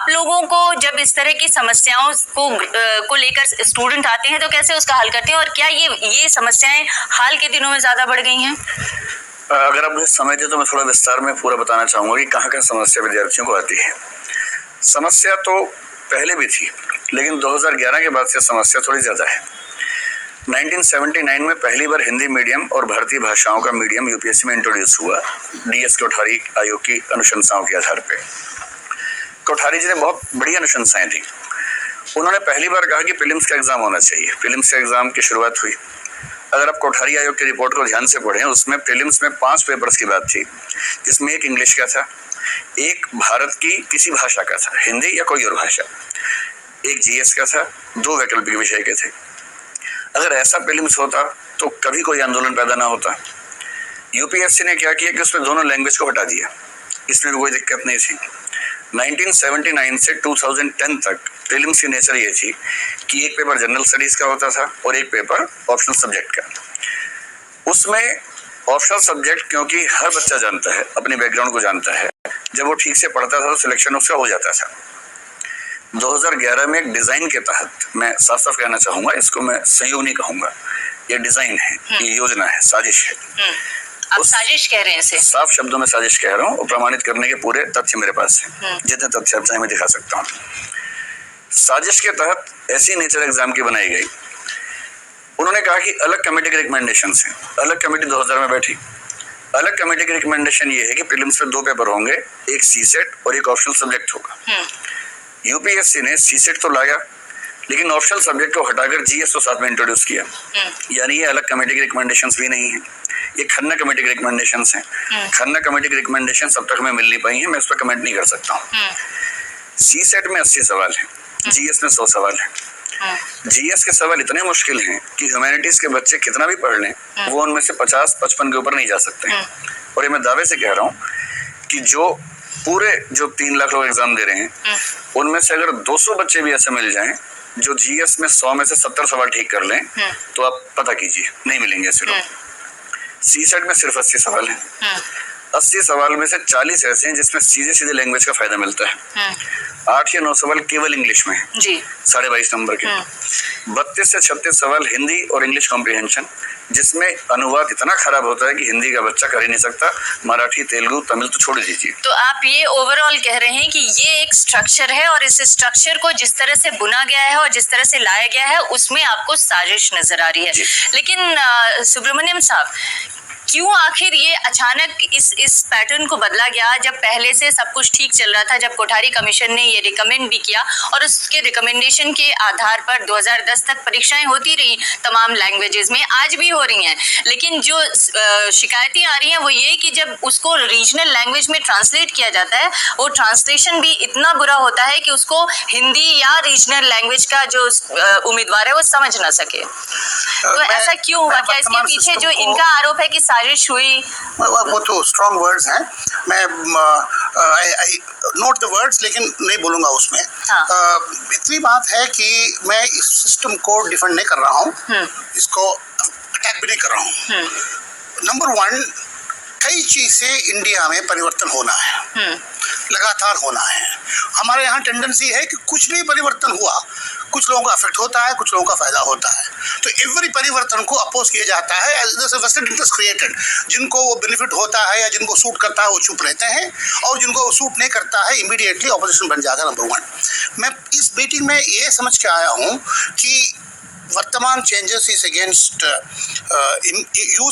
आप लोगों को जब इस तरह की समस्याओं को लेकर स्टूडेंट आते हैं तो कैसे उसका हल करते हैं, और क्या ये समस्याएं हाल के दिनों में ज्यादा बढ़ गई हैं? अगर आप मुझे समय दें तो मैं थोड़ा विस्तार में पूरा बताना चाहूंगा कि कहाँ कहाँ समस्या विद्यार्थियों को आती है। समस्या तो पहले भी थी, लेकिन 2011 के बाद से समस्या थोड़ी ज्यादा है। 1979 में पहली बार हिंदी मीडियम और भारतीय भाषाओं का मीडियम यूपीएससी में इंट्रोड्यूस हुआ, डीएस कोठारी आयोग की अनुशंसाओं के आधार पर। कोठारी जी ने बहुत बड़ी अनुशंसाएं दी। उन्होंने पहली बार कहा कि प्रीलिम्स का एग्जाम होना चाहिए। प्रीलिम्स के एग्जाम की शुरुआत हुई। अगर आप कोठारी आयोग की रिपोर्ट को ध्यान से पढ़ें, उसमें प्रीलिम्स में 5 पेपर्स की बात थी, जिसमें एक इंग्लिश का था, एक भारत की किसी भाषा का था, हिंदी या कोई और भाषा, एक जीएस का था, 2 वैकल्पिक विषय के थे। अगर ऐसा प्रीलिम्स होता तो कभी कोई आंदोलन पैदा ना होता। यूपीएससी ने क्या किया कि उसमें दोनों लैंग्वेज को हटा दिया, इसमें भी कोई दिक्कत नहीं थी। 1979 से 2010 तक प्रीलिम्स की नेचर ये थी कि एक पेपर जनरल स्टडीज का होता था और एक पेपर ऑप्शनल सब्जेक्ट का। उसमें ऑप्शनल सब्जेक्ट क्योंकि हर बच्चा जानता है, अपने बैकग्राउंड को जानता है, जब वो ठीक से पढ़ता था तो सिलेक्शन उसका हो जाता था। 2011 में एक डिजाइन के तहत, मैं साफ साफ कहना चाहूंगा, इसको मैं संयोग नहीं कहूंगा, ये डिजाइन है, ये योजना है, साजिश है। आप साजिश कह रहे हैं इसे? साफ शब्दों में साजिश कह रहा हूँ, और प्रमाणित करने के पूरे तथ्य मेरे पास हैं, जितने तथ्य आप चाहे मैं दिखा सकता हूँ। साजिश के तहत ऐसी नेचर एग्जाम की बनाई गई। उन्होंने कहा कि अलग कमेटी के रिकमेंडेशन हैं। अलग कमेटी 2000 में बैठी। अलग कमेटी की रिकमेंडेशन ये है कि प्रीलिम्स में 2 पेपर होंगे, एक सीसेट और एक ऑप्शनल सब्जेक्ट होगा। यूपीएससी ने सीसेट तो लाया, लेकिन ऑप्शनल सब्जेक्ट को हटाकर जीएस को साथ में इंट्रोड्यूस किया। यानी ये अलग कमेटी की रिकमेंडेशंस भी नहीं है, ये खन्ना कमेटी की रिकमेंडेशंस हैं। खन्ना कमेटी की रिकमेंडेशंस अब तक हमें मिल नहीं पाई हैं, मैं उस पर कमेंट नहीं कर सकता हूँ। सीसेट में 80 सवाल हैं, जीएस में 100 सवाल हैं। जीएस के सवाल इतने मुश्किल हैं कि ह्यूमैनिटीज के बच्चे कितना भी पढ़ लें, वो उनमें से 50-55 के ऊपर नहीं जा सकते। और ये मैं दावे से कह रहा हूँ कि जो 3 लाख लोग एग्जाम दे रहे हैं, उनमें से अगर 200 बच्चे भी ऐसे मिल जाएं जो जीएस में 100 में से 70 सवाल ठीक कर लें, तो आप पता कीजिए नहीं मिलेंगे ऐसे लोग। सीसेट में सिर्फ 80 सवाल हैं। 80 सवाल में से 40 ऐसे हैं जिसमें सीधे लैंग्वेज का फायदा मिलता है। 8 या 9 सवाल केवल इंग्लिश में है जी, 22.5 नंबर के। 32 से 36 सवाल हिंदी और इंग्लिश कॉम्प्रिहेंशन, जिसमें अनुवाद इतना खराब होता है कि हिंदी का बच्चा कर ही नहीं सकता। मराठी, तेलुगु, तमिल तो छोड़ दीजिए। तो आप ये ओवरऑल कह रहे हैं कि ये एक स्ट्रक्चर है, और इस स्ट्रक्चर को जिस तरह से बुना गया है और जिस तरह से लाया गया है, उसमें आपको साजिश नजर आ रही है। लेकिन सुब्रमण्यम साहब, क्यों आखिर ये अचानक इस पैटर्न को बदला गया, जब पहले से सब कुछ ठीक चल रहा था, जब कोठारी कमीशन ने ये रिकमेंड भी किया और उसके रिकमेंडेशन के आधार पर 2010 तक परीक्षाएं होती रही तमाम लैंग्वेजेस में, आज भी हो रही हैं। लेकिन जो शिकायतें आ रही हैं वो ये कि जब उसको रीजनल लैंग्वेज में ट्रांसलेट किया जाता है, वो ट्रांसलेशन भी इतना बुरा होता है कि उसको हिंदी या रीजनल लैंग्वेज का जो उम्मीदवार है वो समझ ना सके। तो ऐसा क्यों हुआ? क्या इसके पीछे जो इनका आरोप है कि साजिश हुई? वो तो स्ट्रॉन्ग वर्ड्स हैं, मैं आई नोट द वर्ड्स, लेकिन नहीं बोलूंगा उसमें। इतनी बात है कि मैं इस सिस्टम को डिफेंड नहीं कर रहा हूँ, इसको अटैक भी नहीं कर रहा हूँ। नंबर 1, कई चीजें इंडिया में परिवर्तन होना है, लगातार होना है। हमारे यहाँ टेंडेंसी है कि कुछ भी परिवर्तन हुआ, कुछ लोगों का अफेक्ट होता है, कुछ लोगों का फायदा होता है, तो एवरी परिवर्तन को अपोज किया जाता है। वेस्टेड इंटरेस्ट क्रिएटेड, जिनको वो बेनिफिट होता है या जिनको सूट करता है वो चुप रहते हैं, और जिनको वो सूट नहीं करता है इमीडिएटली ऑपोजिशन बन जाता है। नंबर 1, मैं इस मीटिंग में ये समझ के आया हूँ कि वर्तमान चेंजेस इज अगेंस्ट यूज